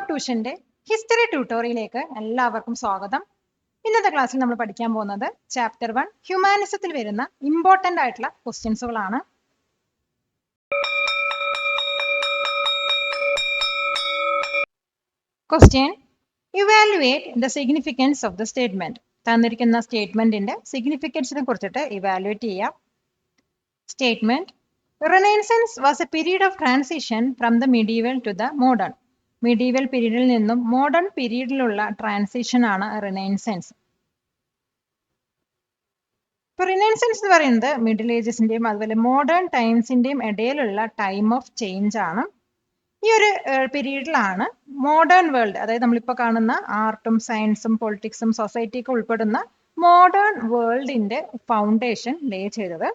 Top ട്യൂഷന്റെ history ട്യൂട്ടോറിയലിലേക്ക് എല്ലാവർക്കും സ്വാഗതം. ഇന്നത്തെ ക്ലാസ്സിൽ നമ്മൾ പഠിക്കാൻ പോകുന്നത് ചാപ്റ്റർ 1 ഹ്യൂമാനിസത്തിൽ വരുന്ന ഇമ്പോർട്ടന്റ് ആയിട്ടുള്ള ക്വസ്റ്റ്യൻസുകളാണ്. Question: evaluate the significance of the statement. തന്നിരിക്കുന്ന സ്റ്റേറ്റ്മെന്റിന്റെ സിഗ്നിഫിക്കൻസിനെ കുറിച്ചിട്ട് ഇവാലുവേറ്റ് ചെയ്യാം. Statement: Renaissance was a period of transition from the medieval to the modern. Medieval പീരീഡിൽ നിന്നും മോഡേൺ പീരീഡിലുള്ള ട്രാൻസിഷൻ ആണ് റിനൈസൻസ്. ഇപ്പൊ റിനൈസൻസ് എന്ന് പറയുന്നത് മിഡിൽ ഏജസിന്റെയും അതുപോലെ മോഡേൺ ടൈംസിന്റെയും ഇടയിലുള്ള ടൈം ഓഫ് ചേഞ്ച് ആണ്. ഈ ഒരു പീരീഡിലാണ് മോഡേൺ വേൾഡ്, അതായത് നമ്മളിപ്പോൾ കാണുന്ന ആർട്ടും സയൻസും പൊളിറ്റിക്സും സൊസൈറ്റിയൊക്കെ ഉൾപ്പെടുന്ന മോഡേൺ വേൾഡിന്റെ ഫൗണ്ടേഷൻ ലേ ചെയ്തത്.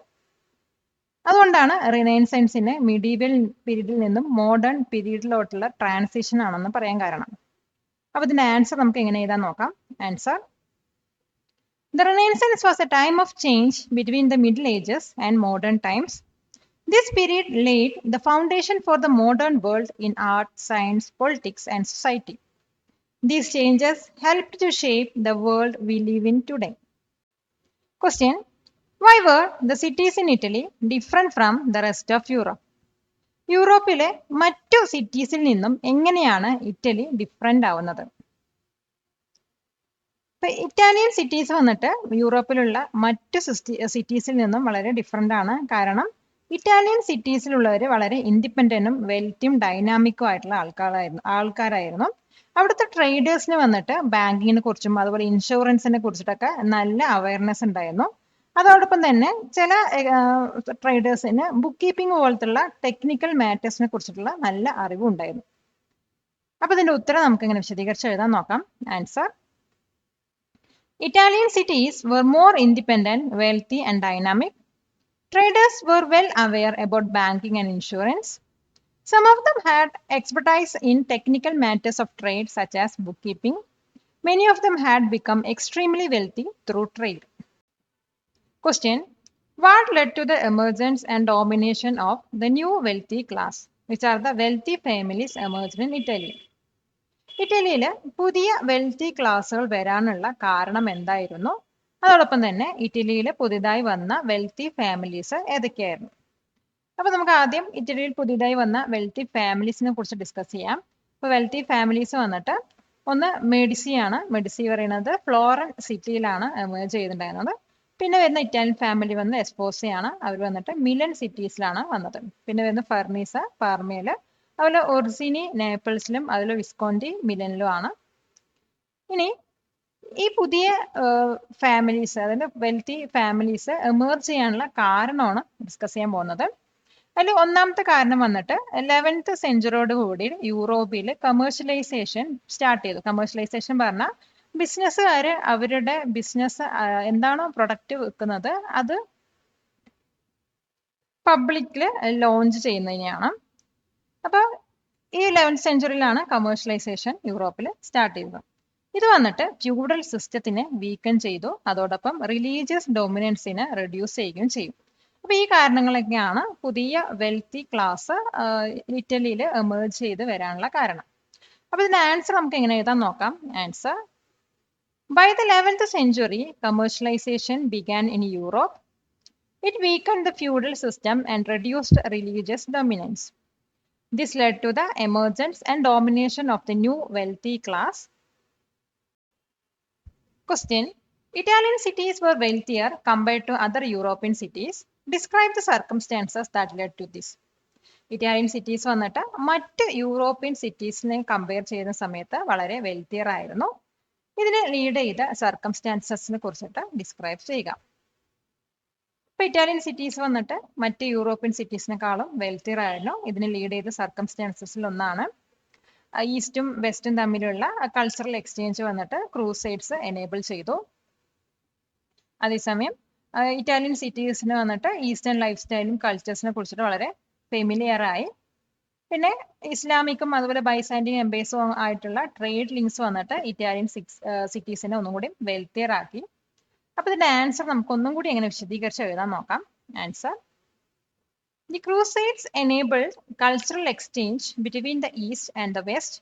അതുകൊണ്ടാണ് റിനൈസൻസിനെ മിഡീവൽ പീരീഡിൽ നിന്നും മോഡേൺ പീരീഡിലോട്ടുള്ള ട്രാൻസിഷൻ ആണെന്ന് പറയാൻ കാരണം. അപ്പൊ ഇതിന്റെ ആൻസർ നമുക്ക് എങ്ങനെ എഴുതാൻ നോക്കാം. Answer: The Renaissance was a time of change between the Middle Ages and modern times. This period laid the foundation for the modern world in art, science, politics, and society. These changes helped to shape the world we live in today. Question: Why were the cities in Italy different from the rest of Europe? യൂറോപ്പിലെ മറ്റു സിറ്റീസിൽ നിന്നും എങ്ങനെയാണ് Italy different ആവുന്നത്? ഇപ്പൊ Italian cities വന്നിട്ട് യൂറോപ്പിലുള്ള മറ്റു സിറ്റീസിൽ നിന്നും വളരെ ഡിഫറെന്റ് ആണ്. കാരണം ഇറ്റാലിയൻ സിറ്റീസിലുള്ളവർ വളരെ ഇൻഡിപെൻഡന്റും വെൽത്തിയും ഡൈനാമിക്കും ആയിട്ടുള്ള ആൾക്കാരായിരുന്നു. അവിടുത്തെ ട്രേഡേഴ്സിന് വന്നിട്ട് ബാങ്കിങ്ങിനെ കുറിച്ചും അതുപോലെ ഇൻഷുറൻസിനെ കുറിച്ചിട്ടൊക്കെ നല്ല അവയർനെസ് ഉണ്ടായിരുന്നു. അതോടൊപ്പം തന്നെ ചില ട്രേഡേഴ്സിന് ബുക്ക് കീപ്പിംഗ് പോലത്തുള്ള ടെക്നിക്കൽ മാറ്റേഴ്സിനെ കുറിച്ചിട്ടുള്ള നല്ല അറിവും ഉണ്ടായിരുന്നു. അപ്പൊ ഇതിന്റെ ഉത്തരം നമുക്ക് ഇങ്ങനെ വിശദീകരിച്ച് എഴുതാൻ നോക്കാം. Answer: Italian cities were more independent, wealthy, and dynamic. Traders were well aware about banking and insurance. Some of them had expertise in technical matters of trade, such as bookkeeping. Many of them had become extremely wealthy through trade. Question: What led to the emergence and domination of the new wealthy class? Which are the wealthy families emerged in Italy? ഇറ്റലിയിൽ പുതിയ wealthy ക്ലാസുകൾ വരാനുള്ള കാരണം എന്തായിരുന്നു? അതോടൊപ്പം തന്നെ ഇറ്റലിയിൽ പുതിയതായി വന്ന വെൽത്തി ഫാമിലീസ് ഏതൊക്കെയായിരുന്നു? അപ്പൊ നമുക്ക് ആദ്യം ഇറ്റലിയിൽ പുതിയതായി വന്ന വെൽത്തി ഫാമിലീസിനെ കുറിച്ച് ഡിസ്കസ് ചെയ്യാം. ഇപ്പൊ വെൽത്തി ഫാമിലീസ് വന്നിട്ട് ഒന്ന് മെഡിസി ആണ്. മെഡിസി പറയുന്നത് ഫ്ലോറൻ സിറ്റിയിലാണ് എമേർജ് ചെയ്തിട്ടുണ്ടായിരുന്നത്. പിന്നെ വരുന്ന ഇറ്റാലിയൻ ഫാമിലി വന്ന് എസ്പോസയാണ്. അവർ വന്നിട്ട് മിലൻ സിറ്റീസിലാണ് വന്നത്. പിന്നെ വരുന്ന ഫെർണീസ പാർമയില്, അതുപോലെ ഒർസിനി നേപ്പിൾസിലും, അതുപോലെ വിസ്കോണ്ടി മിലനിലും ആണ്. ഇനി ഈ പുതിയ ഫാമിലീസ്, അതായത് വെൽത്തി ഫാമിലീസ് എമേർജ് ചെയ്യാനുള്ള കാരണമാണ് ഡിസ്കസ് ചെയ്യാൻ പോകുന്നത്. അതിൽ ഒന്നാമത്തെ കാരണം വന്നിട്ട് 11th സെഞ്ചുറിയോട് കൂടി യൂറോപ്പിൽ കമേഴ്ഷ്യലൈസേഷൻ സ്റ്റാർട്ട് ചെയ്തു. കമേഴ്ഷ്യലൈസേഷൻ പറഞ്ഞാൽ ബിസിനസ്സുകാര് അവരുടെ ബിസിനസ് എന്താണോ പ്രൊഡക്റ്റ് വിൽക്കുന്നത് അത് പബ്ലിക്കില് ലോഞ്ച് ചെയ്യുന്നതിനെയാണ്. അപ്പൊ ഈ 11th സെഞ്ചുറിയിലാണ് കമേഴ്ഷ്യലൈസേഷൻ യൂറോപ്പിൽ സ്റ്റാർട്ട് ചെയ്തത്. ഇത് വന്നിട്ട് ഫ്യൂഡൽ സിസ്റ്റത്തിനെ വീക്കൻ ചെയ്തു. അതോടൊപ്പം റിലീജിയസ് ഡൊമിനൻസിനെ റെഡ്യൂസ് ചെയ്യുകയും ചെയ്യും. അപ്പൊ ഈ കാരണങ്ങളൊക്കെയാണ് പുതിയ വെൽത്തി ക്ലാസ് ഇറ്റലിയിൽ എമേർജ് ചെയ്ത് വരാനുള്ള കാരണം. അപ്പൊ ഇതിന്റെ ആൻസർ നമുക്ക് എങ്ങനെ എഴുതാൻ നോക്കാം. Answer: By the 11th century, commercialization began in Europe. It weakened the feudal system and reduced religious dominance. This led to the emergence and domination of the new wealthy class. Question: Italian cities were wealthier compared to other European cities. Describe the circumstances that led to this. Italian cities വന്നിട്ട് മറ്റ് European സിറ്റീസിനെ compare ചെയ്യുന്ന സമയത്ത് വളരെ wealthier ആയിരുന്നു. ഇതിനെ lead ചെയ്ത സർക്കംസ്റ്റാൻസസിനെ കുറിച്ചിട്ട് describe ചെയ്യുക. ഇപ്പൊ ഇറ്റാലിയൻ സിറ്റീസ് വന്നിട്ട് മറ്റ് യൂറോപ്യൻ സിറ്റീസിനെക്കാളും വെൽത്തിയർ ആയിരുന്നു. ഇതിനെ ലീഡ് ചെയ്ത സർക്കംസ്റ്റാൻസസിൽ ഒന്നാണ് ഈസ്റ്റും വെസ്റ്റും തമ്മിലുള്ള കൾച്ചറൽ എക്സ്ചേഞ്ച് വന്നിട്ട് ക്രൂസൈഡ്സ് എനേബിൾ ചെയ്തു. അതേസമയം ഇറ്റാലിയൻ സിറ്റീസിന് വന്നിട്ട് ഈസ്റ്റേൺ ലൈഫ് സ്റ്റൈലും കൾച്ചേഴ്സിനെ കുറിച്ചിട്ട് വളരെ ഫെമിലിയർ ആയി. പിന്നെ ഇസ്ലാമിക്കും അതുപോലെ ബൈസാൻഡിയൻ എംപയേഴ്സും ആയിട്ടുള്ള ട്രേഡ് ലിങ്ക്സ് വന്നിട്ട് ഇറ്റാലിയൻ സിറ്റീസിനെ ഒന്നും കൂടി വെൽത്തിയർ ആക്കി. അപ്പൊ ഇതിന്റെ ആൻസർ നമുക്ക് ഒന്നും കൂടി എങ്ങനെ വിശദീകരിച്ച് എഴുതാൻ നോക്കാം. Answer: The Crusades enabled cultural exchange between the East and the West.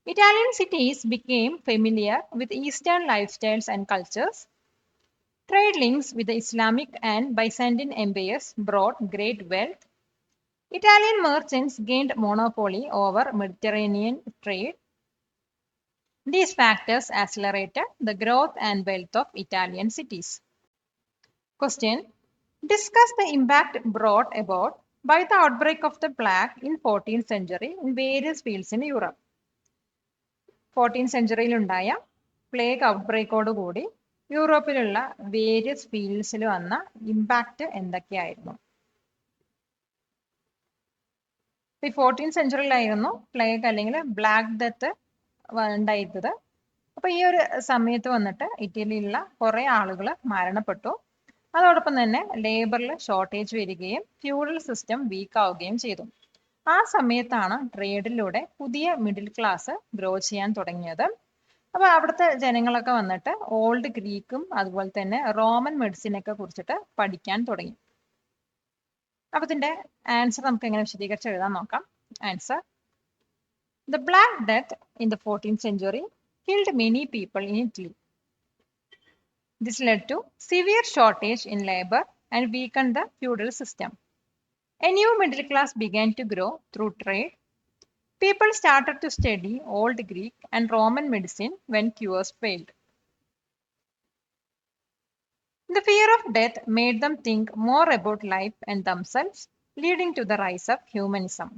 Italian cities became familiar with Eastern lifestyles and cultures. Trade links with the Islamic and Byzantine empires brought great wealth. Italian merchants gained monopoly over Mediterranean trade. These factors accelerated the growth and wealth of Italian cities. Question. Discuss the impact brought about by the outbreak of the plague in 14th century in various fields in Europe. 14th century ഉണ്ടായ plague ഔട്ട്ബ്രേക്കോടുകൂടി യൂറോപ്പിലുള്ള various ഫീൽഡ്സിൽ വന്ന impact എന്തൊക്കെയായിരുന്നു? ഈ 14th സെഞ്ചുറിയിലായിരുന്നു plague അല്ലെങ്കിൽ black death ഉണ്ടായിരുന്നത്. അപ്പൊ ഈ ഒരു സമയത്ത് വന്നിട്ട് ഇറ്റലിയിലുള്ള കുറെ ആളുകൾ മരണപ്പെട്ടു. അതോടൊപ്പം തന്നെ ലേബറിൽ ഷോർട്ടേജ് വരികയും ഫ്യൂഡൽ സിസ്റ്റം വീക്ക് ആവുകയും ചെയ്തു. ആ സമയത്താണ് ട്രേഡിലൂടെ പുതിയ മിഡിൽ ക്ലാസ് ഗ്രോ ചെയ്യാൻ തുടങ്ങിയത്. അപ്പൊ അവിടുത്തെ ജനങ്ങളൊക്കെ വന്നിട്ട് ഓൾഡ് ഗ്രീക്കും അതുപോലെ തന്നെ റോമൻ മെഡിസിനൊക്കെ കുറിച്ചിട്ട് പഠിക്കാൻ തുടങ്ങി. അപ്പൊ ഇതിന്റെ ആൻസർ നമുക്ക് എങ്ങനെ വിശദീകരിച്ച് എഴുതാൻ നോക്കാം. Answer: The Black Death in the 14th century killed many people in Italy. This led to severe shortage in labor and weakened the feudal system. A new middle class began to grow through trade. People started to study Old Greek and Roman medicine when cures failed. The fear of death made them think more about life and themselves, leading to the rise of humanism.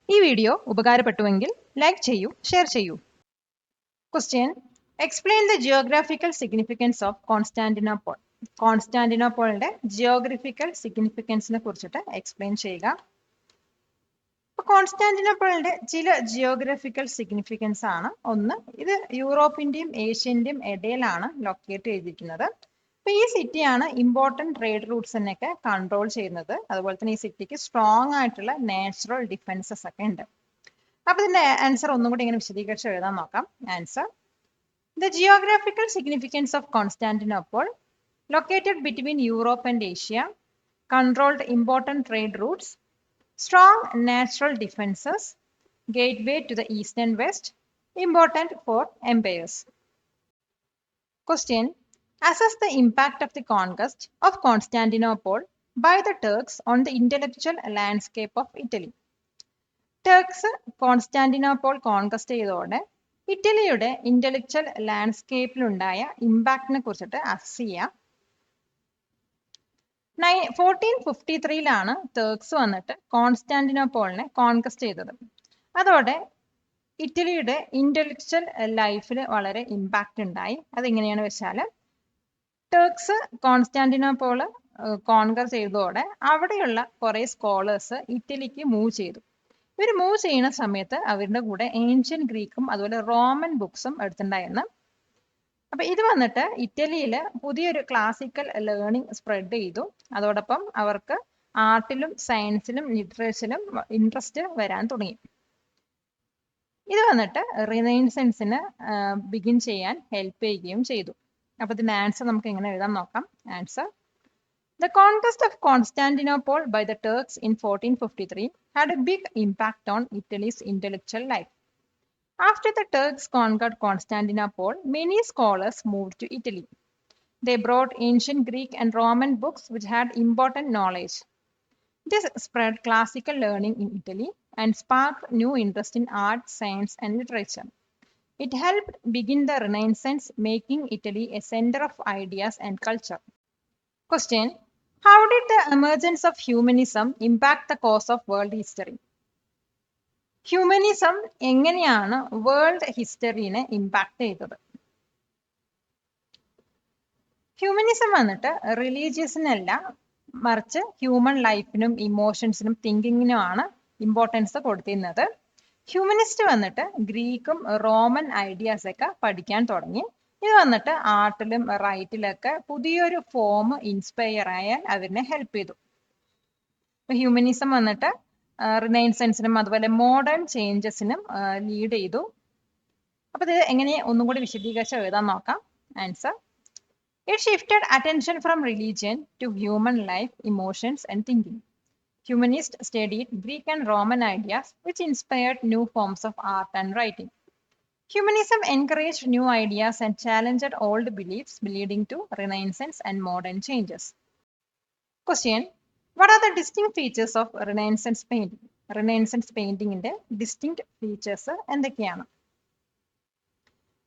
ഈ video ഉപകാരപ്പെട്ടുവെങ്കിൽ like ചെയ്യൂ, share ചെയ്യൂ. Question: explain the geographical significance of Constantinople. കോൺസ്റ്റാന്റിനോപ്പോളിന്റെ geographical സിഗ്നിഫിക്കൻസിനെ കുറിച്ചിട്ട് explain ചെയ്യുക. കോൺസ്റ്റാന്റിനോപ്പോളിന്റെ ചില geographical significance ആണ്. ഒന്ന്, ഇത് യൂറോപ്പിന്റെയും ഏഷ്യന്റെയും ഇടയിലാണ് ലൊക്കേറ്റ് ചെയ്തിരിക്കുന്നത്. അപ്പൊ ഈ സിറ്റിയാണ് ഇമ്പോർട്ടന്റ് ട്രേഡ് റൂട്ട്സിനൊക്കെ കൺട്രോൾ ചെയ്യുന്നത്. അതുപോലെ തന്നെ ഈ സിറ്റിക്ക് സ്ട്രോങ് ആയിട്ടുള്ള നാച്ചുറൽ ഡിഫൻസസ് ഒക്കെ ഉണ്ട്. അപ്പൊ ഇതിന്റെ ആൻസർ ഒന്നും കൂടി ഇങ്ങനെ വിശദീകരിച്ച് എഴുതാൻ നോക്കാം. Answer: the geographical significance of Constantinople located between Europe and Asia, controlled important trade routes, strong natural defenses, gateway to the east and west, important for empires. Question: assess the impact of the conquest of Constantinople by the Turks on the intellectual landscape of Italy. Turks Constantinople conquest ചെയ്തതോടെ ഇറ്റലിയുടെ intellectual ലാൻഡ്സ്കേപ്പിലുണ്ടായ ഇമ്പാക്റ്റിനെ കുറിച്ചിട്ട് assess ചെയ്യാം. 1453 Turks വന്നിട്ട് കോൺസ്റ്റാന്റിനോപ്പോളിനെ conquest ചെയ്തത്. അതോടെ ഇറ്റലിയുടെ intellectual ലൈഫിൽ വളരെ ഇമ്പാക്റ്റ് ഉണ്ടായി. അതെങ്ങനെയാണ് വെച്ചാൽ, ടർക്സ് കോൺസ്റ്റാന്റിനോപ്പോള് കോൺകർ ചെയ്തതോടെ അവിടെയുള്ള കുറെ സ്കോളേഴ്സ് ഇറ്റലിക്ക് മൂവ് ചെയ്തു. ഇവർ മൂവ് ചെയ്യുന്ന സമയത്ത് അവരുടെ കൂടെ ഏൻഷ്യൻ ഗ്രീക്കും അതുപോലെ റോമൻ ബുക്സും എടുത്തിട്ടുണ്ടായിരുന്നു. അപ്പൊ ഇത് വന്നിട്ട് ഇറ്റലിയിൽ പുതിയൊരു ക്ലാസിക്കൽ ലേണിംഗ് സ്പ്രെഡ് ചെയ്തു. അതോടൊപ്പം അവർക്ക് ആർട്ടിലും സയൻസിലും ലിറ്ററേച്ചറിലും ഇൻട്രസ്റ്റ് വരാൻ തുടങ്ങി. ഇത് വന്നിട്ട് റിനൈസൻസിന് ബിഗിൻ ചെയ്യാൻ ഹെൽപ്പ് ചെയ്യുകയും ചെയ്തു. അപ്പൊ ഇതിന്റെ ആൻസർ നമുക്ക് എങ്ങനെ എഴുതാൻ നോക്കാം. Answer: The conquest of Constantinople by the Turks in 1453 had a big impact on Italy's intellectual life. After the Turks conquered Constantinople, many scholars moved to Italy. They brought ancient Greek and Roman books which had important knowledge. This spread classical learning in Italy and sparked new interest in art, science, and literature. It helped begin the Renaissance, making Italy a center of ideas and culture. Question: how did the emergence of humanism impact the course of world history? Humanism എങ്ങനെയാണ് world ഹിസ്റ്ററിനെ impact ചെയ്തത്? Humanism വന്നിട്ട് റിലീജിയസിനല്ല, മറിച്ച് human ലൈഫിനും ഇമോഷൻസിനും തിങ്കിങ്ങിനുമാണ് importance കൊടുത്തിരുന്നത്. Humanist വന്നിട്ട് ഗ്രീക്കും Roman ideas ഒക്കെ പഠിക്കാൻ തുടങ്ങി. ഇത് വന്നിട്ട് ആർട്ടിലും റൈറ്റിലൊക്കെ പുതിയൊരു ഫോം ഇൻസ്പയർ ആയാൽ അവരിനെ ഹെൽപ്പ് ചെയ്തു. ഹ്യൂമനിസം വന്നിട്ട് റിനൈസൻസിനും അതുപോലെ മോഡേൺ ചേഞ്ചസിനും ലീഡ് ചെയ്തു. അപ്പൊ ഇത് എങ്ങനെ ഒന്നും കൂടി വിശദീകരിച്ച് എഴുതാൻ നോക്കാം. Answer: it shifted attention from religion to human life, emotions and thinking. Humanists studied Greek and Roman ideas which inspired new forms of art and writing. Humanism encouraged new ideas and challenged old beliefs, leading to Renaissance and modern changes. Question: what are the distinct features of Renaissance painting? Renaissance painting in the distinct features എന്തൊക്കെയാണ്?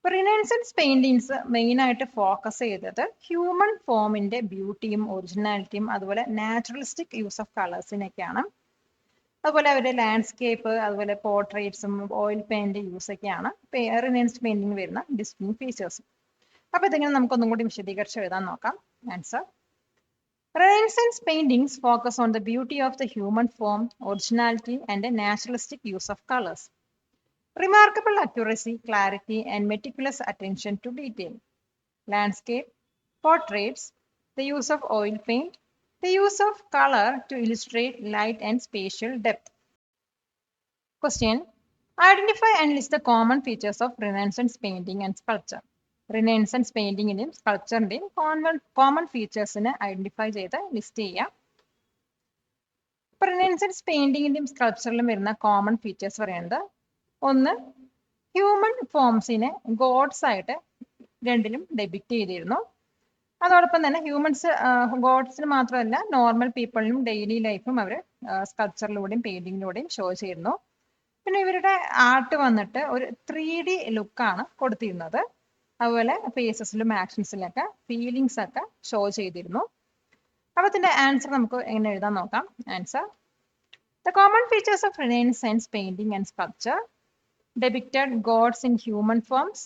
Renaissance paintings main ആയിട്ട് focus ചെയ്തത് human ഫോമിന്റെ ബ്യൂട്ടിയും ഒറിജിനാലിറ്റിയും അതുപോലെ naturalistic use of കളേഴ്സിനൊക്കെയാണ്. അതുപോലെ അവരുടെ landscape അതുപോലെ പോർട്രേറ്റ്സും oil paint use ഒക്കെയാണ് renaissance painting വരുന്ന ഡിസ്റ്റിങ് ഫീച്ചേഴ്സ്. അപ്പൊ ഇതിങ്ങനെ നമുക്കൊന്നും കൂടി വിശദീകരിച്ച് എഴുതാൻ നോക്കാം. Answer: Renaissance paintings focus on the beauty of the human form, originality, and a naturalistic use of colors. Remarkable accuracy, clarity, and meticulous attention to detail. Landscape, portraits, the use of oil paint, the use of color to illustrate light and spatial depth. Question: identify and list the common features of Renaissance painting and sculpture. Renaissance പെയിന്റിങ്ങിന്റെയും സ്കൾപ്ചറിന്റെയും common ഫീച്ചേഴ്സിനെ identify ചെയ്ത് list ചെയ്യാം. Renaissance പെയിന്റിങ്ങിന്റെയും സ്കൾപ്ചറിലും വരുന്ന common features പറയുന്നത്, ഒന്ന്, ഹ്യൂമൻ ഫോംസിനെ ഗോഡ്സ് ആയിട്ട് രണ്ടിലും ഡെപിക്റ്റ് ചെയ്തിരുന്നു. അതോടൊപ്പം തന്നെ ഗോഡ്സിന് മാത്രമല്ല നോർമൽ പീപ്പിളിനും ഡെയിലി ലൈഫും അവർ സ്കൾപ്ചറിലൂടെയും പെയിന്റിങ്ങിലൂടെയും ഷോ ചെയ്യുന്നു. പിന്നെ ഇവരുടെ ആർട്ട് വന്നിട്ട് ഒരു 3D ലുക്കാണ് കൊടുത്തിരുന്നത്. അതുപോലെ ഫേസസിലും ആക്ഷൻസിലൊക്കെ ഫീലിങ്സ് ഒക്കെ ഷോ ചെയ്തിരുന്നു. അപ്പൊ ഇതിന്റെ ആൻസർ നമുക്ക് എങ്ങനെ എഴുതാൻ നോക്കാം. Answer: the common features of renaissance painting and sculpture depicted gods in human forms.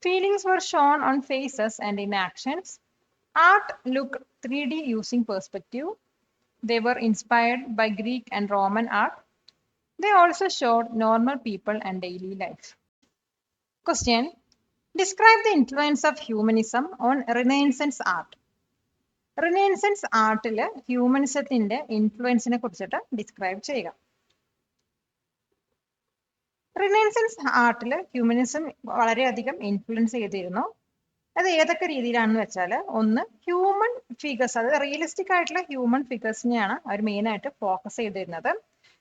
Feelings were shown on faces and in actions. Art looked 3D using perspective. They were inspired by Greek and Roman art. They also showed normal people and daily life. Question: describe the influence of humanism on Renaissance art. Renaissance ആർട്ടിൽ ഹ്യൂമനിസത്തിന്റെ ഇൻഫ്ലുവൻസിനെ കുറിച്ചിട്ട് describe ചെയ്യുക. Renaissance ആർട്ടിൽ humanism വളരെയധികം influence ചെയ്തിരുന്നു. അത് ഏതൊക്കെ രീതിയിലാണെന്ന് വെച്ചാൽ, ഒന്ന്, ഹ്യൂമൻ ഫിഗേഴ്സ്, അതായത് റിയലിസ്റ്റിക് ആയിട്ടുള്ള ഹ്യൂമൻ ഫിഗേഴ്സിനെയാണ് അവർ മെയിനായിട്ട് ഫോക്കസ് ചെയ്തിരുന്നത്.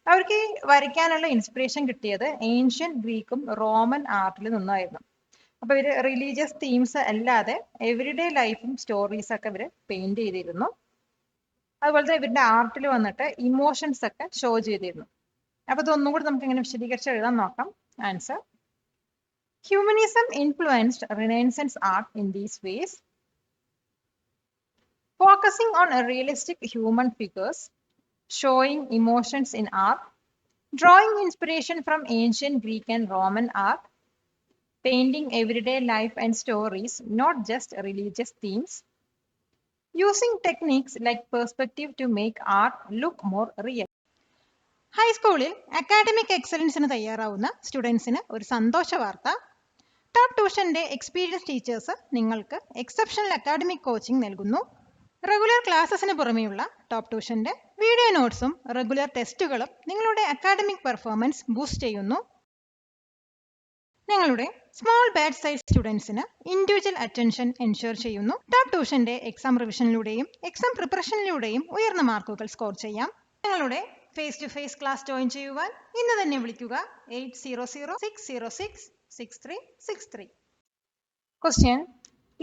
അവർക്ക് ഈ വരയ്ക്കാനുള്ള ഇൻസ്പിറേഷൻ കിട്ടിയത് ഏൻഷ്യൻ ഗ്രീക്കും റോമൻ ആർട്ടിൽ നിന്നായിരുന്നു. അപ്പൊ ഇവര് റിലീജിയസ് തീംസ് അല്ലാതെ എവറിഡേ ലൈഫും സ്റ്റോറീസ് ഒക്കെ ഇവര് പെയിന്റ് ചെയ്തിരുന്നു. അതുപോലെ ഇവരുടെ ആർട്ടിൽ വന്നിട്ട് ഇമോഷൻസ് ഒക്കെ ഷോ ചെയ്തിരുന്നു. അപ്പൊ ഇതൊന്നും കൂടി നമുക്ക് ഇങ്ങനെ വിശദീകരിച്ച് എഴുതാൻ നോക്കാം. Answer: humanism influenced renaissance art in these ways: focusing on realistic human figures, showing emotions in art, drawing inspiration from ancient Greek and Roman art, painting everyday life and stories, not just religious themes, using techniques like perspective to make art look more real. ഹൈസ്കൂളിൽ academic എക്സലൻസിന് തയ്യാറാവുന്ന സ്റ്റുഡൻസിന് ഒരു സന്തോഷ വാർത്ത. Top ട്യൂഷന്റെ experience teachers നിങ്ങൾക്ക് exceptional academic coaching നൽകുന്നു. റെഗുലർ ക്ലാസ്സസിന് പുറമെയുള്ള ടോപ്പ് ട്യൂഷന്റെ വീഡിയോ നോട്ട്സും റെഗുലർ ടെസ്റ്റുകളും നിങ്ങളുടെ അക്കാഡമിക് പെർഫോമൻസ് ബൂസ്റ്റ് ചെയ്യുന്നു. നിങ്ങളുടെ സ്മോൾ ബാച്ച് സൈസ് സ്റ്റുഡൻസിന് ഇൻഡിവിജ്വൽ അറ്റൻഷൻ എൻഷുർ ചെയ്യുന്നു. ടോപ്പ് ട്യൂഷന്റെ എക്സാം റിവിഷനിലൂടെയും എക്സാം പ്രിപ്പറേഷനിലൂടെയും ഉയർന്ന മാർക്കുകൾ സ്കോർ ചെയ്യാം. നിങ്ങളുടെ face to face class join ചെയ്യുവാൻ ഇന്ന് തന്നെ വിളിക്കുക 8006066363. Question: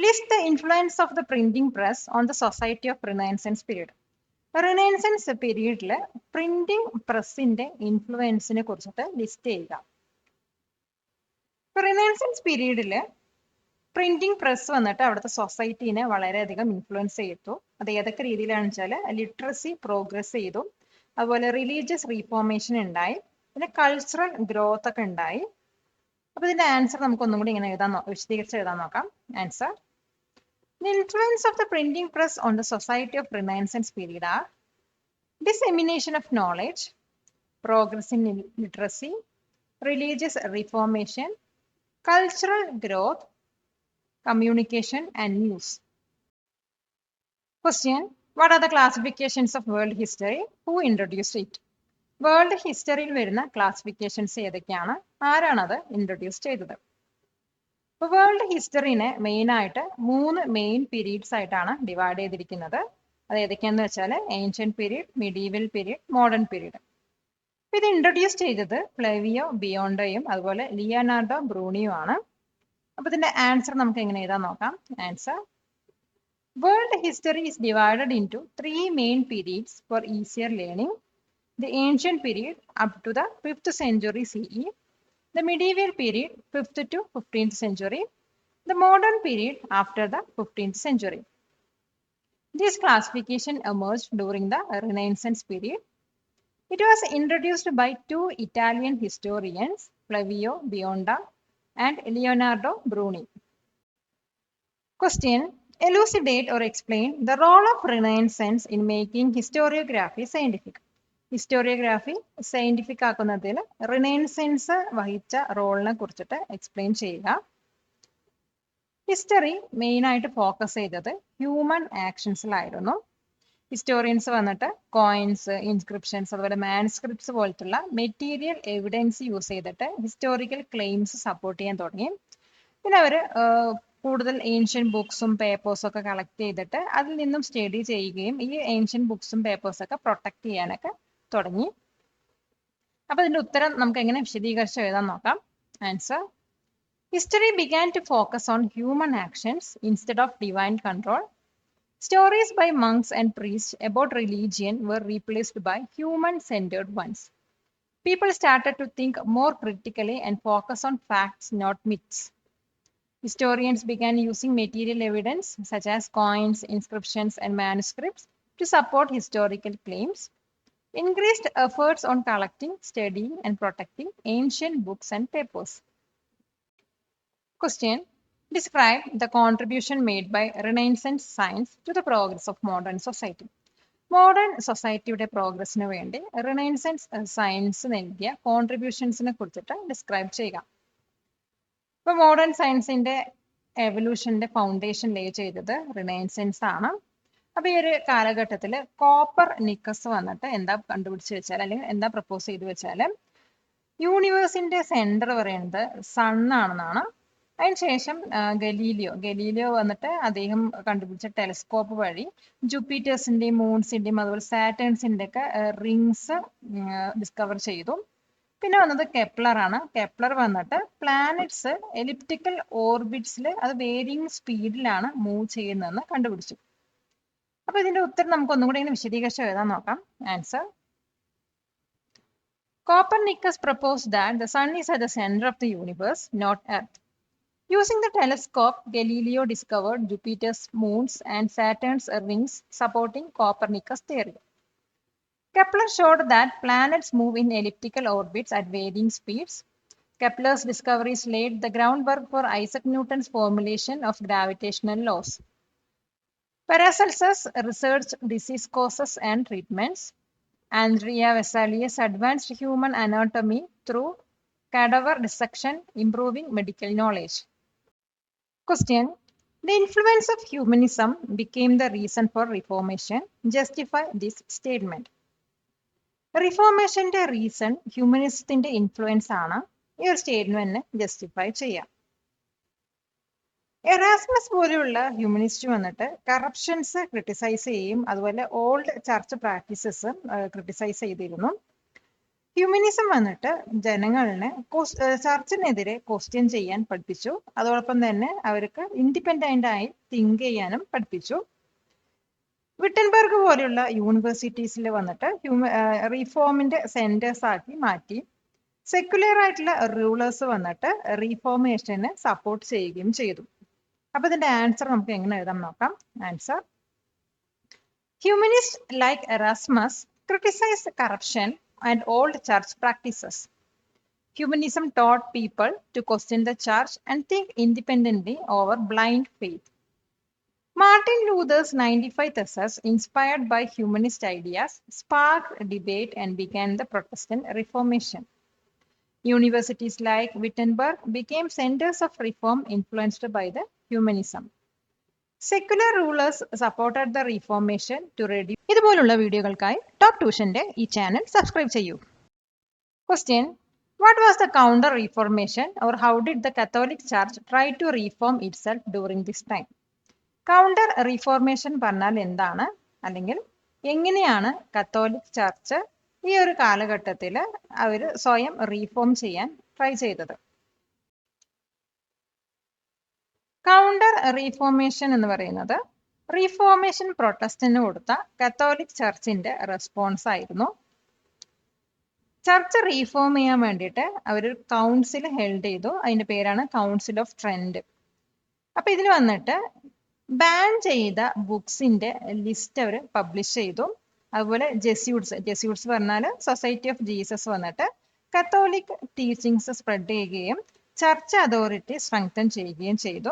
list the influence of the printing press on the society of Renaissance period. Renaissance പീരീഡില് പ്രിന്റിംഗ് പ്രസിന്റെ ഇൻഫ്ലുവൻസിനെ കുറിച്ചിട്ട് ലിസ്റ്റ് ചെയ്യുക. റിനൈസൻസ് പീരീഡില് പ്രിന്റിംഗ് പ്രസ് വന്നിട്ട് അവിടുത്തെ സൊസൈറ്റീനെ വളരെയധികം ഇൻഫ്ലുവൻസ് ചെയ്തു. അത് ഏതൊക്കെ രീതിയിലാണെന്ന് വെച്ചാൽ ലിറ്ററസി പ്രോഗ്രസ് ചെയ്തു, അതുപോലെ റിലീജിയസ് റീഫോർമേഷൻ ഉണ്ടായി, പിന്നെ കൾച്ചറൽ ഗ്രോത്ത് ഒക്കെ ഉണ്ടായി. അപ്പൊ ഇതിന്റെ ആൻസർ നമുക്ക് ഒന്നും കൂടി ഇങ്ങനെ വിശദീകരിച്ച് എഴുതാൻ നോക്കാം. Answer: the influence of the printing press on the society of Renaissance period are dissemination of knowledge, progress in literacy, religious reformation, cultural growth, communication and news. Question: what are the classifications of world history? Who introduced it? World ഹിസ്റ്ററിയിൽ വരുന്ന classifications ഏതൊക്കെയാണ്? ആരാണത് introduce ചെയ്തത്? World ഹിസ്റ്ററിനെ മെയിനായിട്ട് 3 main periods ആയിട്ടാണ് divide ചെയ്തിരിക്കുന്നത്. അത് ഏതൊക്കെയാണെന്ന് വെച്ചാൽ ancient period, medieval period, modern period. ഇത് ഇൻട്രൊഡ്യൂസ് ചെയ്തത് ഫ്ലേവിയോ ബിയോണ്ടോയും അതുപോലെ ലിയോനാർഡോ ബ്രൂണിയോ ആണ്. അപ്പോൾ ഇതിന്റെ ആൻസർ നമുക്ക് എങ്ങനെ എഴുതാൻ നോക്കാം. Answer: World history is divided into three main periods for easier learning. The ancient period up to the 5th century CE, the medieval period 5th to 15th century, the modern period after the 15th century. This classification emerged during the Renaissance period. It was introduced by two Italian historians, Flavio Bionda and Leonardo Bruni. Question: Elucidate or explain the role of Renaissance in making historiography scientific. Historiography scientific ആക്കുന്നതിൽ Renaissance വഹിച്ച റോളിനെ കുറിച്ചിട്ട് explain ചെയ്യുക. History മെയിനായിട്ട് focus ചെയ്തത് human ആക്ഷൻസിലായിരുന്നു. Historians വന്നിട്ട് coins, inscriptions, അതുപോലെ മാനുസ്ക്രിപ്റ്റ്സ് പോലത്തുള്ള മെറ്റീരിയൽ എവിഡൻസ് യൂസ് ചെയ്തിട്ട് ഹിസ്റ്റോറിക്കൽ ക്ലെയിംസ് സപ്പോർട്ട് ചെയ്യാൻ തുടങ്ങി. പിന്നെ അവർ കൂടുതൽ ഏൻഷ്യൻ ബുക്സും പേപ്പേഴ്സും ഒക്കെ കളക്ട് ചെയ്തിട്ട് അതിൽ നിന്നും സ്റ്റഡി ചെയ്യുകയും ഈ ഏൻഷ്യൻ ബുക്സും പേപ്പേഴ്സൊക്കെ പ്രൊട്ടക്ട് ചെയ്യാനൊക്കെ തുടങ്ങി. അപ്പോൾ ഇതിന്റെ ഉത്തരം നമുക്ക് എങ്ങനെ വിശദീകരിച്ച് എഴുതാൻ നോക്കാം. Answer: history began to focus on human actions instead of divine control. Stories by monks and priests about religion were replaced by human-centered ones. People started to think more critically and focus on facts, not myths. Historians began using material evidence such as coins, inscriptions, and manuscripts to support historical claims. Increased efforts on collecting, studying, and protecting ancient books and papers. Question: Describe the contribution made by Renaissance science to the progress of modern society. Modern സൊസൈറ്റിയുടെ പ്രോഗ്രസിന് വേണ്ടി renaissance science നൽകിയ കോൺട്രിബ്യൂഷൻസിനെ കുറിച്ചിട്ട് describe ചെയ്യുക. ഇപ്പോൾ modern സയൻസിന്റെ എവല്യൂഷന്റെ foundation ലേ ചെയ്തത് renaissance ആണ്. അപ്പോൾ ഈ ഒരു കാലഘട്ടത്തിൽ കോപ്പർ നിക്കസ് വന്നിട്ട് എന്താ കണ്ടുപിടിച്ച് വെച്ചാൽ, അല്ലെങ്കിൽ എന്താ പ്രപ്പോസ് ചെയ്ത് വെച്ചാൽ, യൂണിവേഴ്സിന്റെ സെന്റർ പറയുന്നത് സൺ ആണെന്നാണ്. അതിനുശേഷം ഗലീലിയോ വന്നിട്ട് അദ്ദേഹം കണ്ടുപിടിച്ച ടെലിസ്കോപ്പ് വഴി ജൂപ്പിറ്റേഴ്സിന്റെയും മൂൺസിന്റെയും അതുപോലെ സാറ്റേൺസിന്റെ ഒക്കെ റിങ്സ് ഡിസ്കവർ ചെയ്തു. പിന്നെ വന്നത് കെപ്ലർ ആണ്. കെപ്ലർ വന്നിട്ട് പ്ലാനറ്റ്സ് എലിപ്റ്റിക്കൽ ഓർബിറ്റ്സിൽ അത് വേരിയിങ് സ്പീഡിലാണ് മൂവ് ചെയ്യുന്നതെന്ന് കണ്ടുപിടിച്ചു. അപ്പോൾ ഇതിന്റെ ഉത്തരം നമുക്ക് ഒന്നും കൂടി ഇങ്ങനെ വിശദീകരിച്ച് എഴുതാൻ നോക്കാം. Answer: Copernicus proposed that the sun is at the center of the universe, not Earth. Using the telescope, Galileo discovered Jupiter's moons and Saturn's rings, supporting Copernicus' theory. Kepler showed that planets move in elliptical orbits at varying speeds. Kepler's discoveries laid the groundwork for Isaac Newton's formulation of gravitational laws. Paracelsus researched disease causes and treatments. Andrea Vesalius advanced human anatomy through cadaver dissection, improving medical knowledge. Question: The influence of humanism became the reason for Reformation. Justify this statement. റിഫോർമേഷന്റെ reason ഹ്യൂമനിസത്തിന്റെ influence ആണ്. ഈ ഒരു സ്റ്റേറ്റ്മെന്റിനെ justify ചെയ്യാം. Erasmus പോലെയുള്ള humanist വന്നിട്ട് corruptions criticise ചെയ്യും, അതുപോലെ ഓൾഡ് ചർച്ച് പ്രാക്ടീസസ് ക്രിട്ടിസൈസ് ചെയ്തിരുന്നു. ഹ്യൂമനിസം വന്നിട്ട് ജനങ്ങളിനെ ചർച്ചിനെതിരെ ക്വസ്റ്റ്യൻ ചെയ്യാൻ പഠിപ്പിച്ചു. അതോടൊപ്പം തന്നെ അവർക്ക് ഇൻഡിപെൻഡന്റ് ആയി തിങ്ക് ചെയ്യാനും പഠിപ്പിച്ചു. വിട്ടൻബർഗ് പോലെയുള്ള യൂണിവേഴ്സിറ്റീസിൽ വന്നിട്ട് റീഫോമിന്റെ സെന്റേഴ്സ് ആക്കി മാറ്റി. സെക്യുലർ ആയിട്ടുള്ള റൂളേഴ്സ് വന്നിട്ട് റീഫോർമേഷനെ സപ്പോർട്ട് ചെയ്യുകയും ചെയ്തു. അപ്പൊ ഇതിന്റെ ആൻസർ നമുക്ക് എങ്ങനെ എഴുതാം നോക്കാം. Answer: Humanists like Erasmus criticized corruption and old church practices. Humanism taught people to question the church and think independently over blind faith. Martin Luther's 95 Theses, inspired by humanist ideas, sparked debate and began the Protestant Reformation. Universities like Wittenberg became centers of reform influenced by the humanism. Secular rulers supported the Reformation to reduce. ഇതുപോലുള്ള വീഡിയോകൾക്കായി top ട്യൂഷന്റെ ഈ channel subscribe ചെയ്യൂ. Question: What was the counter reformation, or how did the Catholic Church try to reform itself during this time? Counter reformation പറഞ്ഞാൽ എന്താണ്, അല്ലെങ്കിൽ എങ്ങനെയാണ് Catholic church ഈ ഒരു കാലഘട്ടത്തിൽ അവർ സ്വയം റീഫോം ചെയ്യാൻ ട്രൈ ചെയ്തത്? കൗണ്ടർ റീഫോർമേഷൻ എന്ന് പറയുന്നത് റീഫോർമേഷൻ പ്രൊട്ടസ്റ്റിന് കൊടുത്ത കത്തോലിക് ചർച്ചിന്റെ റെസ്പോൺസ് ആയിരുന്നു. ചർച്ച് റീഫോം ചെയ്യാൻ വേണ്ടിയിട്ട് അവരൊരു കൗൺസിൽ ഹെൽഡ് ചെയ്തു. അതിന്റെ പേരാണ് കൗൺസിൽ ഓഫ് ട്രെൻഡ്. അപ്പൊ ഇതിൽ വന്നിട്ട് ബാൻ ചെയ്ത ബുക്സിന്റെ ലിസ്റ്റ് അവർ പബ്ലിഷ് ചെയ്തു. അതുപോലെ ജെസ്യൂട്ട്സ് പറഞ്ഞാൽ സൊസൈറ്റി ഓഫ് ജീസസ് വന്നിട്ട് കത്തോലിക് ടീച്ചിങ്സ് സ്പ്രെഡ് ചെയ്യുകയും ചർച്ച് അതോറിറ്റി സ്ട്രെങ്തൻ ചെയ്യുകയും ചെയ്തു.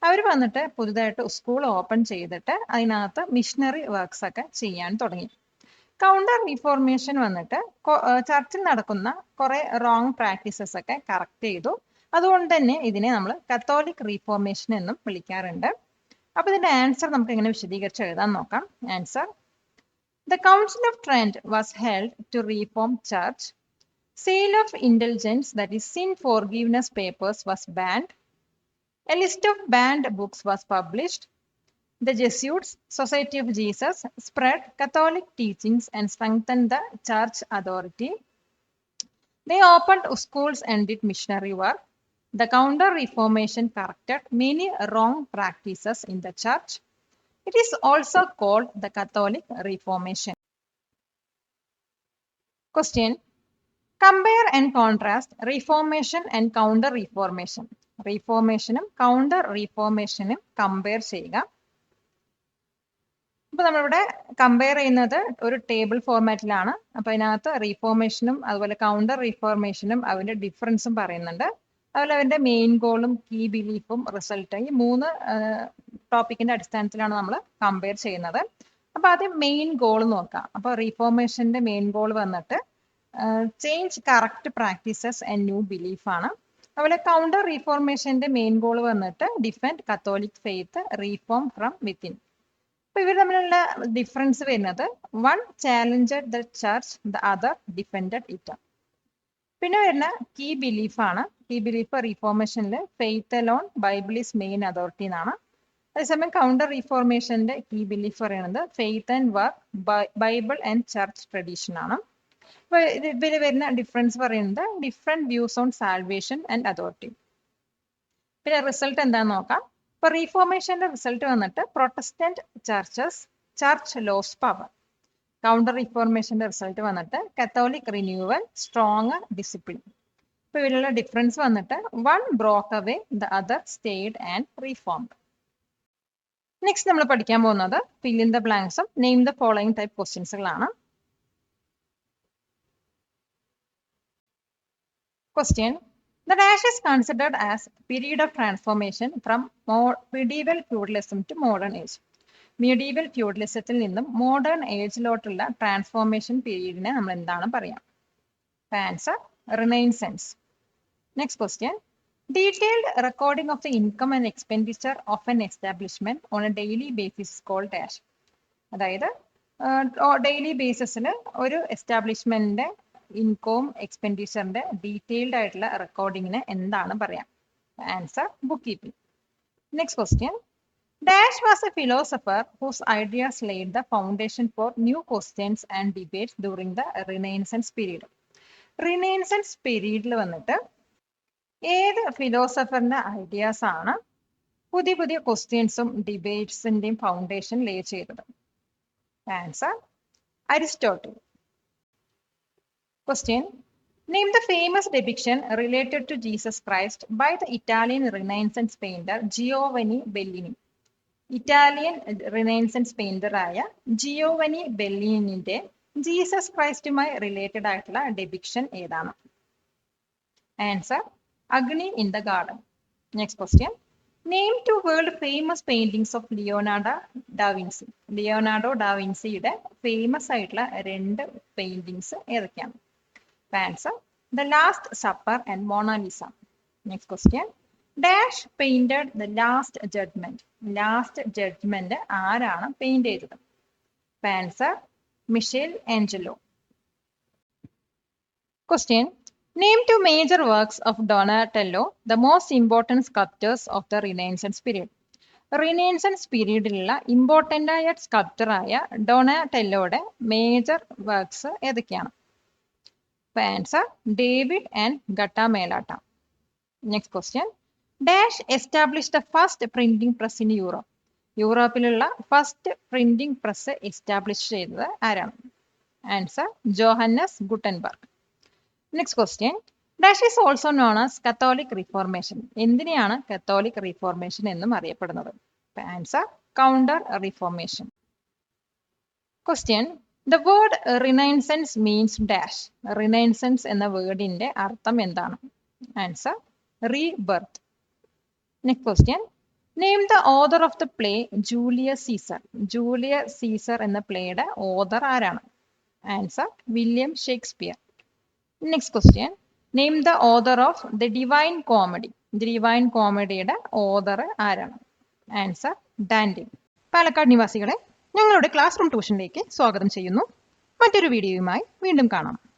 അവർ വന്നിട്ട് പുതുതായിട്ട് സ്കൂൾ ഓപ്പൺ ചെയ്തിട്ട് അതിനകത്ത് മിഷണറി വർക്ക്സ് ഒക്കെ ചെയ്യാൻ തുടങ്ങി. കൗണ്ടർ റീഫോർമേഷൻ വന്നിട്ട് ചർച്ചിൽ നടക്കുന്ന കുറെ റോങ് പ്രാക്ടീസസ് ഒക്കെ കറക്റ്റ് ചെയ്തു. അതുകൊണ്ട് തന്നെ ഇതിനെ നമ്മൾ കത്തോലിക് റീഫോർമേഷൻ എന്നും വിളിക്കാറുണ്ട്. അപ്പൊ ഇതിന്റെ ആൻസർ നമുക്ക് എങ്ങനെ വിശദീകരിച്ച് എഴുതാൻ നോക്കാം. Answer: The Council of Trent was held to reform church. Sale of indulgence, that is sin forgiveness papers, was banned. A list of banned books was published. The Jesuits, Society of Jesus, spread Catholic teachings and strengthened the church authority. They opened schools and did missionary work. The Counter-Reformation corrected many wrong practices in the church. It is also called the Catholic Reformation. Question: Compare and contrast Reformation and Counter-Reformation. Reformationും Counter-Reformationും compare ചെയ്യുക. അപ്പൊ നമ്മളിവിടെ compare ചെയ്യുന്നത് ഒരു table ഫോർമാറ്റിലാണ്. അപ്പൊ അതിനകത്ത് റീഫോർമേഷനും അതുപോലെ കൗണ്ടർ റീഫോർമേഷനും അതിന്റെ ഡിഫറൻസും പറയുന്നുണ്ട്. അതുപോലെ അവന്റെ മെയിൻ ഗോളും കീ ബിലീഫും റിസൾട്ടും ഈ 3 ടോപ്പിക്കിന്റെ അടിസ്ഥാനത്തിലാണ് നമ്മൾ കമ്പയർ ചെയ്യുന്നത്. അപ്പൊ ആദ്യം മെയിൻ ഗോൾ നോക്കാം. അപ്പൊ റീഫോർമേഷന്റെ മെയിൻ ഗോൾ വന്നിട്ട് change correct practices and new belief ആണ്. അതുപോലെ കൗണ്ടർ റീഫോർമേഷന്റെ മെയിൻ ഗോൾ വന്നിട്ട് defend Catholic faith, reform from within. അപ്പൊ ഇവർ തമ്മിലുള്ള ഡിഫറൻസ് വരുന്നത് one challenged the church, the other defended it. പിന്നെ വരുന്ന കീ ബിലീഫ് ആണ്. കീ ബിലീഫ് റീഫോർമേഷനിൽ faith alone, Bible is main authority എന്നാണ്. അതേസമയം കൗണ്ടർ റീഫോർമേഷന്റെ കീ ബിലീഫ് പറയുന്നത് faith and work, Bible and church tradition ആണ്. അപ്പൊ ഇതിൽ വരുന്ന ഡിഫറൻസ് പറയുന്നത് different views on salvation and authority. പിന്നെ റിസൾട്ട് എന്താന്ന് നോക്കാം. ഇപ്പൊ റീഫോർമേഷന്റെ റിസൾട്ട് വന്നിട്ട് Protestant church loses power. Counter റീഫോർമേഷന്റെ റിസൾട്ട് വന്നിട്ട് കത്തോലിക് റിന്യൂവൽ, സ്ട്രോങ് ഡിസിപ്ലിൻ. ഇപ്പൊ ഇതിലുള്ള ഡിഫറൻസ് വന്നിട്ട് one broke away, the other stayed and reformed. Next നമ്മൾ പഠിക്കാൻ പോകുന്നത് ഫിൽ ഇൻ ദ ബ്ലാങ്ക്സും നെയിം ദ ഫോളോയിങ് ടൈപ്പ് ക്വസ്റ്റ്യൻസുകളാണ്. Question: The dash is considered as period of transformation from medieval feudalism to modern age. Medieval feudalismത്തിൽ നിന്നും modern ഏജിലോട്ടുള്ള transformation പീരീഡിനെ നമ്മൾ എന്താണ് പറയാം? Answer: renaissance. Next question: Detailed recording of the income and expenditure of an establishment on a daily basis is called dash. അതായത് daily ബേസിസിൽ ഒരു എസ്റ്റാബ്ലിഷ്മെന്റിന്റെ ഇൻകവും എക്സ്പെൻഡിച്ചറിന്റെ ഡീറ്റെയിൽഡ് ആയിട്ടുള്ള റെക്കോർഡിങ്ങിന് എന്താണ് പറയാം? Answer: book keeping. Next question: dash was a philosopher whose ideas laid the foundation for new questions and debates during the renaissance period. Renaissance പീരീഡിൽ വന്നിട്ട് ഏത് ഫിലോസഫറിന്റെ ഐഡിയാസ് ആണ് പുതിയ പുതിയ ക്വസ്റ്റ്യൻസും ഡിബേറ്റ്സിന്റെയും ഫൗണ്ടേഷൻ ലേ ചെയ്തത്? Answer: Aristotle. Question: Name the famous depiction related to Jesus Christ by the Italian Renaissance painter Giovanni Bellini. Italian Renaissance painter ആയ Giovanni ബെല്ലിനിന്റെ ജീസസ് ക്രൈസ്റ്റുമായി റിലേറ്റഡ് ആയിട്ടുള്ള ഡെപിക്ഷൻ ഏതാണ്? Answer: agony in the garden. Next question: name two world famous paintings of Leonardo da Vinci. Leonardo ഡാവിൻസിയുടെ famous ആയിട്ടുള്ള 2 paintings ഏതൊക്കെയാണ്? Answer: the last supper and Mona Lisa. Next question: dash painted the last judgement. Last judgement ആരാണ് paint ചെയ്തത്? Answer: Michelangelo. Question: name 2 major works of Donatello, the most important sculptors of the renaissance period. Renaissance പീരീഡിലുള്ള important ആയ സ്കൾപ്റ്ററായ ഡൊണാറ്റെല്ലോയുടെ major works ഏതൊക്കെയാണ്? Answer: David and Gattamelata. Next question: dash establish the first printing press in Europe. യൂറോപ്പിലുള്ള first printing press establish ചെയ്തത് ആരാണ്? Answer Johannes Gutenberg. Next question. Dash is also known as Catholic Reformation. എന്തിനെയാണ് Catholic Reformation എന്നും അറിയപ്പെടുന്നത്? Answer counter Reformation. Question. The word Renaissance means dash. Renaissance എന്ന വേർഡിന്റെ അർത്ഥം എന്താണ്? Answer rebirth. Next question. Name the author of the play Julius Caesar. Julius Caesar എന്ന പ്ലേയുടെ author ആരാണ്? Answer William Shakespeare. Next question. Name the author of the Divine Comedy. Divine കോമഡിയുടെ author ആരാണ്? Answer Dante. Palakkad നിവാസികളെ, ഞങ്ങളുടെ class room ട്യൂഷനിലേക്ക് സ്വാഗതം ചെയ്യുന്നു. മറ്റൊരു വീഡിയോയുമായി വീണ്ടും കാണാം.